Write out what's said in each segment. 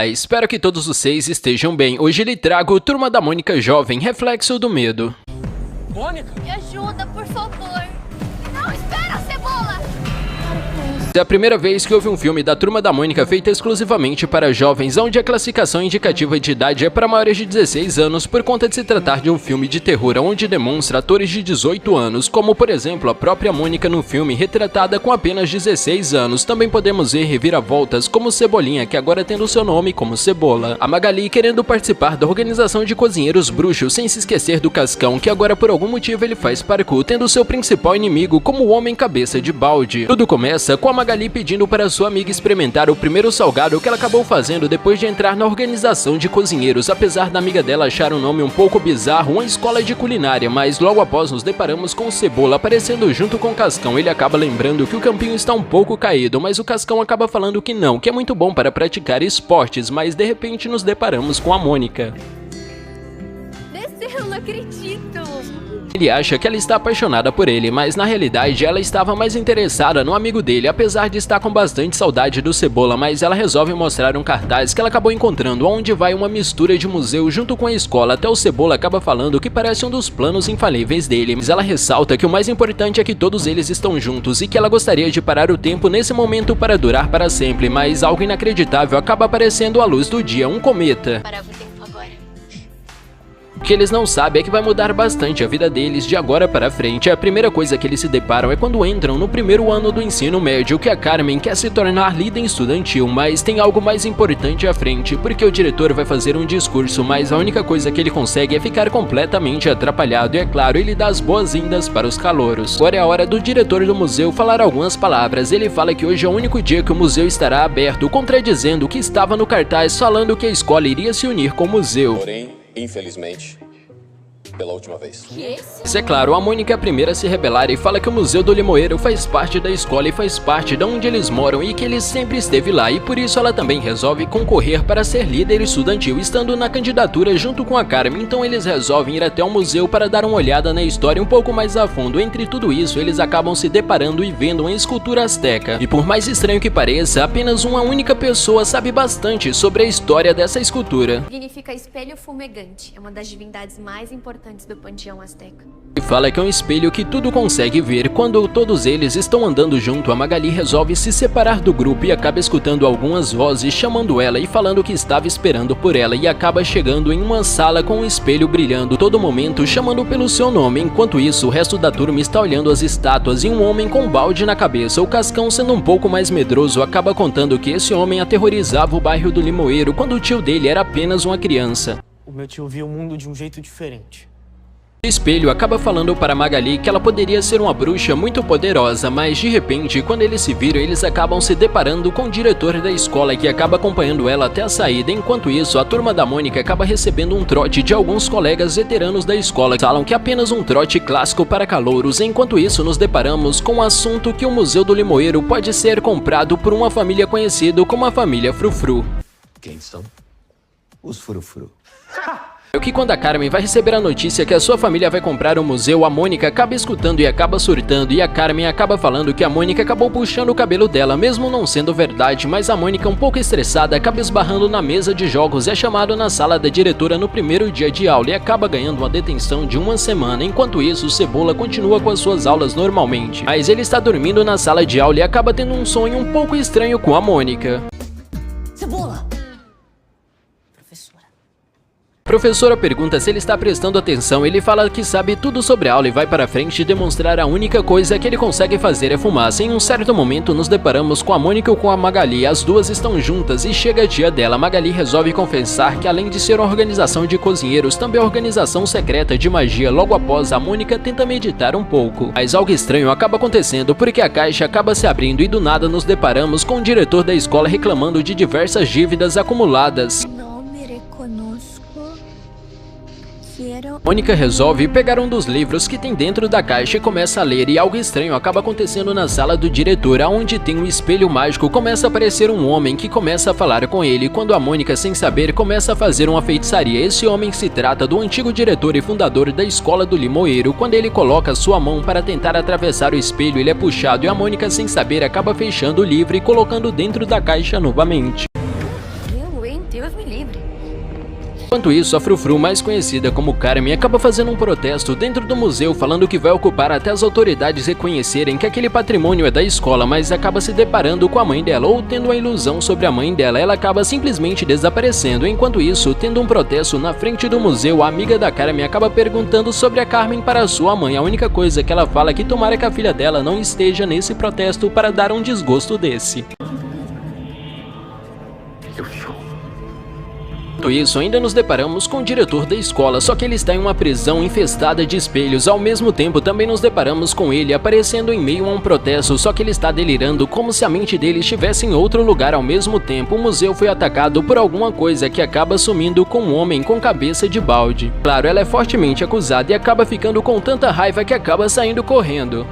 Espero que todos vocês estejam bem. Hoje lhe trago Turma da Mônica Jovem, Reflexo do Medo. Mônica? Me ajuda, por favor. Não, espera, Cebola! É a primeira vez que houve um filme da Turma da Mônica feito exclusivamente para jovens, onde a classificação indicativa de idade é para maiores de 16 anos, por conta de se tratar de um filme de terror onde demonstra atores de 18 anos, como por exemplo a própria Mônica no filme, retratada com apenas 16 anos. Também podemos ver reviravoltas como Cebolinha, que agora tendo seu nome como Cebola. A Magali querendo participar da organização de cozinheiros bruxos, sem se esquecer do Cascão, que agora por algum motivo ele faz parkour, tendo seu principal inimigo como o Homem Cabeça de Balde. Tudo começa com a Magali pedindo para sua amiga experimentar o primeiro salgado que ela acabou fazendo depois de entrar na organização de cozinheiros, apesar da amiga dela achar o nome um pouco bizarro, uma escola de culinária, mas logo após nos deparamos com o Cebola aparecendo junto com o Cascão. Ele acaba lembrando que o campinho está um pouco caído, mas o Cascão acaba falando que não, que é muito bom para praticar esportes, mas de repente nos deparamos com a Mônica. Desceu, não acredito. Ele acha que ela está apaixonada por ele, mas na realidade ela estava mais interessada no amigo dele, apesar de estar com bastante saudade do Cebola, mas ela resolve mostrar um cartaz que ela acabou encontrando, onde vai uma mistura de museu junto com a escola. Até o Cebola acaba falando que parece um dos planos infalíveis dele, mas ela ressalta que o mais importante é que todos eles estão juntos e que ela gostaria de parar o tempo nesse momento para durar para sempre, mas algo inacreditável acaba aparecendo à luz do dia, um cometa. Parava o tempo agora. O que eles não sabem é que vai mudar bastante a vida deles de agora para frente. A primeira coisa que eles se deparam é quando entram no primeiro ano do ensino médio, que a Carmen quer se tornar líder estudantil, mas tem algo mais importante à frente, porque o diretor vai fazer um discurso, mas a única coisa que ele consegue é ficar completamente atrapalhado e, é claro, ele dá as boas-vindas para os calouros. Agora é a hora do diretor do museu falar algumas palavras. Ele fala que hoje é o único dia que o museu estará aberto, contradizendo o que estava no cartaz falando que a escola iria se unir com o museu. Porém, infelizmente, pela última vez. Mas é claro, a Mônica é a primeira a se rebelar e fala que o Museu do Limoeiro faz parte da escola e faz parte de onde eles moram e que ele sempre esteve lá, e por isso ela também resolve concorrer para ser líder estudantil, estando na candidatura junto com a Carmen. Então eles resolvem ir até o museu para dar uma olhada na história um pouco mais a fundo. Entre tudo isso, eles acabam se deparando e vendo uma escultura asteca, e por mais estranho que pareça, apenas uma única pessoa sabe bastante sobre a história dessa escultura. Significa espelho fumegante. É uma das divindades mais importantes do panteão asteca. E fala que é um espelho que tudo consegue ver. Quando todos eles estão andando junto, a Magali resolve se separar do grupo e acaba escutando algumas vozes chamando ela e falando que estava esperando por ela, e acaba chegando em uma sala com um espelho brilhando todo momento, chamando pelo seu nome. Enquanto isso, o resto da turma está olhando as estátuas e um homem com um balde na cabeça. O Cascão, sendo um pouco mais medroso, acaba contando que esse homem aterrorizava o bairro do Limoeiro quando o tio dele era apenas uma criança. O meu tio via o mundo de um jeito diferente. O espelho acaba falando para Magali que ela poderia ser uma bruxa muito poderosa, mas de repente, quando eles se viram, eles acabam se deparando com o diretor da escola, que acaba acompanhando ela até a saída. Enquanto isso, a Turma da Mônica acaba recebendo um trote de alguns colegas veteranos da escola, que falam que é apenas um trote clássico para calouros. Enquanto isso, nos deparamos com o assunto que o Museu do Limoeiro pode ser comprado por uma família conhecida como a família Frufru. Quem são? Os Frufru. É que quando a Carmen vai receber a notícia que a sua família vai comprar o museu, a Mônica acaba escutando e acaba surtando, e a Carmen acaba falando que a Mônica acabou puxando o cabelo dela, mesmo não sendo verdade, mas a Mônica, um pouco estressada, acaba esbarrando na mesa de jogos, é chamado na sala da diretora no primeiro dia de aula e acaba ganhando uma detenção de uma semana. Enquanto isso, o Cebola continua com as suas aulas normalmente, mas ele está dormindo na sala de aula e acaba tendo um sonho um pouco estranho com a Mônica. Cebola! A professora pergunta se ele está prestando atenção. Ele fala que sabe tudo sobre a aula e vai para frente demonstrar a única coisa que ele consegue fazer é fumaça. Em um certo momento nos deparamos com a Mônica e com a Magali. As duas estão juntas e chega a tia dela. Magali resolve confessar que além de ser uma organização de cozinheiros, também é uma organização secreta de magia. Logo após, a Mônica tenta meditar um pouco, mas algo estranho acaba acontecendo, porque a caixa acaba se abrindo e do nada nos deparamos com o diretor da escola reclamando de diversas dívidas acumuladas. Mônica resolve pegar um dos livros que tem dentro da caixa e começa a ler, e algo estranho acaba acontecendo na sala do diretor, onde tem um espelho mágico. Começa a aparecer um homem que começa a falar com ele, quando a Mônica, sem saber, começa a fazer uma feitiçaria. Esse homem se trata do antigo diretor e fundador da escola do Limoeiro. Quando ele coloca sua mão para tentar atravessar o espelho, ele é puxado e a Mônica, sem saber, acaba fechando o livro e colocando dentro da caixa novamente. Enquanto isso, a Frufru, mais conhecida como Carmen, acaba fazendo um protesto dentro do museu falando que vai ocupar até as autoridades reconhecerem que aquele patrimônio é da escola, mas acaba se deparando com a mãe dela ou tendo uma ilusão sobre a mãe dela, ela acaba simplesmente desaparecendo. Enquanto isso, tendo um protesto na frente do museu, a amiga da Carmen acaba perguntando sobre a Carmen para sua mãe. A única coisa que ela fala é que tomara que a filha dela não esteja nesse protesto para dar um desgosto desse. Enquanto isso, ainda nos deparamos com o diretor da escola, só que ele está em uma prisão infestada de espelhos. Ao mesmo tempo, também nos deparamos com ele aparecendo em meio a um protesto, só que ele está delirando como se a mente dele estivesse em outro lugar ao mesmo tempo. O museu foi atacado por alguma coisa que acaba sumindo com um homem com cabeça de balde. Claro, ela é fortemente acusada e acaba ficando com tanta raiva que acaba saindo correndo.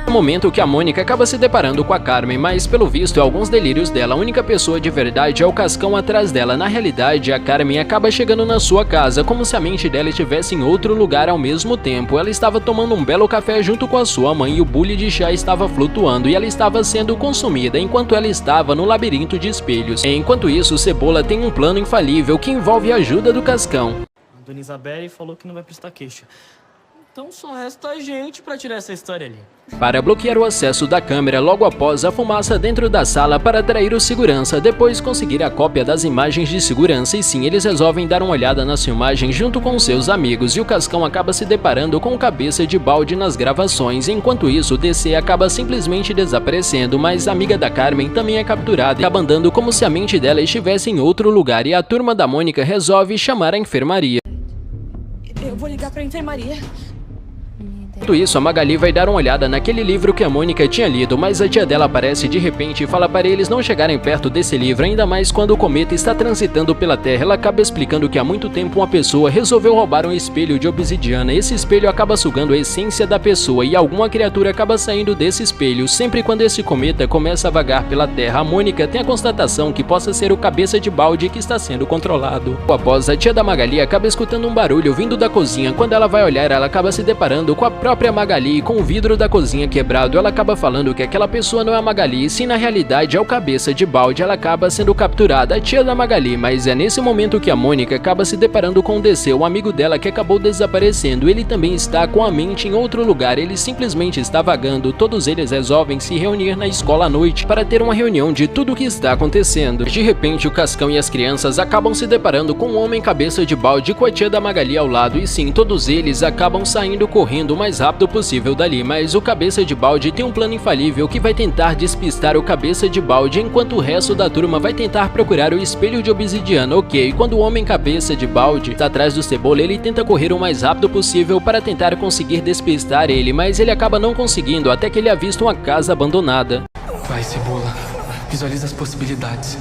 No momento que a Mônica acaba se deparando com a Carmen, mas pelo visto é alguns delírios dela, a única pessoa de verdade é o Cascão atrás dela. Na realidade, a Carmen acaba chegando na sua casa, como se a mente dela estivesse em outro lugar ao mesmo tempo. Ela estava tomando um belo café junto com a sua mãe e o bule de chá estava flutuando e ela estava sendo consumida enquanto ela estava no labirinto de espelhos. Enquanto isso, Cebola tem um plano infalível que envolve a ajuda do Cascão. A Dona Isabelle falou que não vai prestar queixa. Então só resta a gente pra tirar essa história ali. Para bloquear o acesso da câmera logo após a fumaça dentro da sala para atrair o segurança, depois conseguir a cópia das imagens de segurança e sim, eles resolvem dar uma olhada nas filmagens junto com seus amigos e o Cascão acaba se deparando com cabeça de balde nas gravações. Enquanto isso, o DC acaba simplesmente desaparecendo, mas a amiga da Carmen também é capturada e acaba andando como se a mente dela estivesse em outro lugar e a turma da Mônica resolve chamar a enfermaria. Eu vou ligar pra enfermaria. Enquanto isso, a Magali vai dar uma olhada naquele livro que a Mônica tinha lido, mas a tia dela aparece de repente e fala para eles não chegarem perto desse livro, ainda mais quando o cometa está transitando pela Terra. Ela acaba explicando que há muito tempo uma pessoa resolveu roubar um espelho de obsidiana. Esse espelho acaba sugando a essência da pessoa e alguma criatura acaba saindo desse espelho. Sempre quando esse cometa começa a vagar pela Terra, a Mônica tem a constatação que possa ser o cabeça de balde que está sendo controlado. Após, a tia da Magali acaba escutando um barulho vindo da cozinha. Quando ela vai olhar, ela acaba se deparando com a própria Magali com o vidro da cozinha quebrado. Ela acaba falando que aquela pessoa não é a Magali, e sim na realidade é o cabeça de balde. Ela acaba sendo capturada, a tia da Magali, mas é nesse momento que a Mônica acaba se deparando com o DC, o amigo dela que acabou desaparecendo. Ele também está com a mente em outro lugar, ele simplesmente está vagando. Todos eles resolvem se reunir na escola à noite para ter uma reunião de tudo o que está acontecendo. De repente, o Cascão e as crianças acabam se deparando com um homem cabeça de balde com a tia da Magali ao lado, e sim, todos eles acabam saindo correndo o mais rápido possível dali, mas o cabeça de balde tem um plano infalível que vai tentar despistar o cabeça de balde, enquanto o resto da turma vai tentar procurar o espelho de obsidiana. Ok, quando o homem cabeça de balde está atrás do Cebola, ele tenta correr o mais rápido possível para tentar conseguir despistar ele, mas ele acaba não conseguindo até que ele avista uma casa abandonada. Vai, Cebola, visualiza as possibilidades.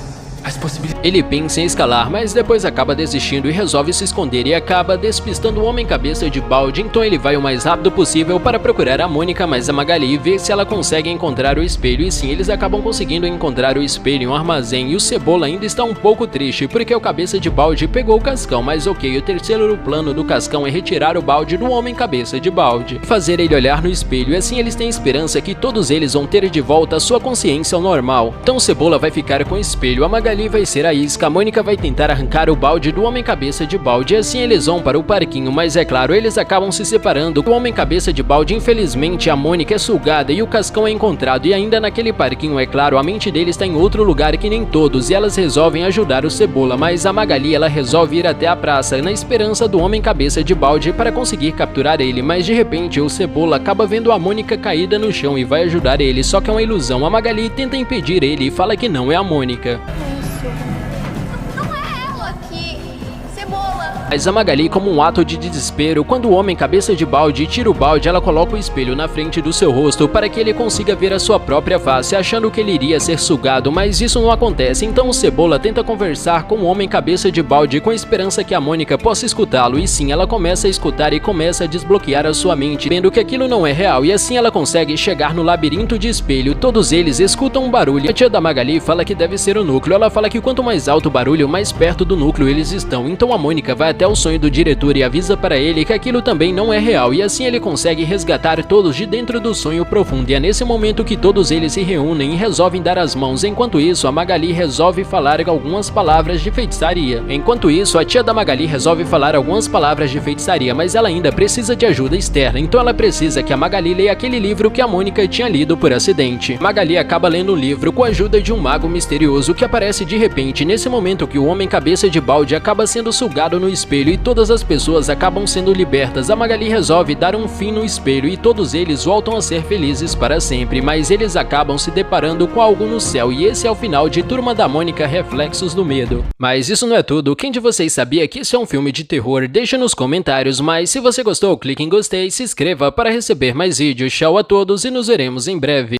Ele pensa em escalar, mas depois acaba desistindo e resolve se esconder e acaba despistando o homem cabeça de balde. Então ele vai o mais rápido possível para procurar a Mônica, mas a Magali e ver se ela consegue encontrar o espelho. E sim, eles acabam conseguindo encontrar o espelho em um armazém e o Cebola ainda está um pouco triste porque o cabeça de balde pegou o Cascão. Mas ok, o terceiro plano do Cascão é retirar o balde do homem cabeça de balde e fazer ele olhar no espelho, e assim eles têm esperança que todos eles vão ter de volta a sua consciência ao normal. Então o Cebola vai ficar com o espelho, a Magali vai ser a isca, a Mônica vai tentar arrancar o balde do homem cabeça de balde, e assim eles vão para o parquinho, mas é claro, eles acabam se separando. O homem cabeça de balde, infelizmente, a Mônica é sugada e o Cascão é encontrado, e ainda naquele parquinho, é claro, a mente dele está em outro lugar que nem todos, e elas resolvem ajudar o Cebola, mas a Magali, ela resolve ir até a praça, na esperança do homem cabeça de balde para conseguir capturar ele, mas de repente o Cebola acaba vendo a Mônica caída no chão e vai ajudar ele, só que é uma ilusão. A Magali tenta impedir ele e fala que não é a Mônica. Mas a Magali, como um ato de desespero, quando o homem cabeça de balde tira o balde, ela coloca o espelho na frente do seu rosto para que ele consiga ver a sua própria face, achando que ele iria ser sugado, mas isso não acontece. Então o Cebola tenta conversar com o homem cabeça de balde com a esperança que a Mônica possa escutá-lo, e sim, ela começa a escutar e começa a desbloquear a sua mente, vendo que aquilo não é real, e assim ela consegue chegar no labirinto de espelho. Todos eles escutam um barulho. A tia da Magali fala que deve ser o núcleo. Ela fala que quanto mais alto o barulho, mais perto do núcleo eles estão. Então a Mônica vai até o sonho do diretor e avisa para ele que aquilo também não é real, e assim ele consegue resgatar todos de dentro do sonho profundo. E é nesse momento que todos eles se reúnem e resolvem dar as mãos. Enquanto isso, a Magali resolve falar algumas palavras de feitiçaria. A tia da Magali resolve falar algumas palavras de feitiçaria, mas ela ainda precisa de ajuda externa, então ela precisa que a Magali leia aquele livro que a Mônica tinha lido por acidente. Magali acaba lendo o livro com a ajuda de um mago misterioso que aparece de repente, nesse momento que o homem cabeça de balde acaba sendo sugado no espelho e todas as pessoas acabam sendo libertas. A Magali resolve dar um fim no espelho e todos eles voltam a ser felizes para sempre, mas eles acabam se deparando com algo no céu, e esse é o final de Turma da Mônica Reflexos do Medo. Mas isso não é tudo. Quem de vocês sabia que isso é um filme de terror? Deixa nos comentários, mas se você gostou, clique em gostei e se inscreva para receber mais vídeos. Tchau a todos e nos veremos em breve.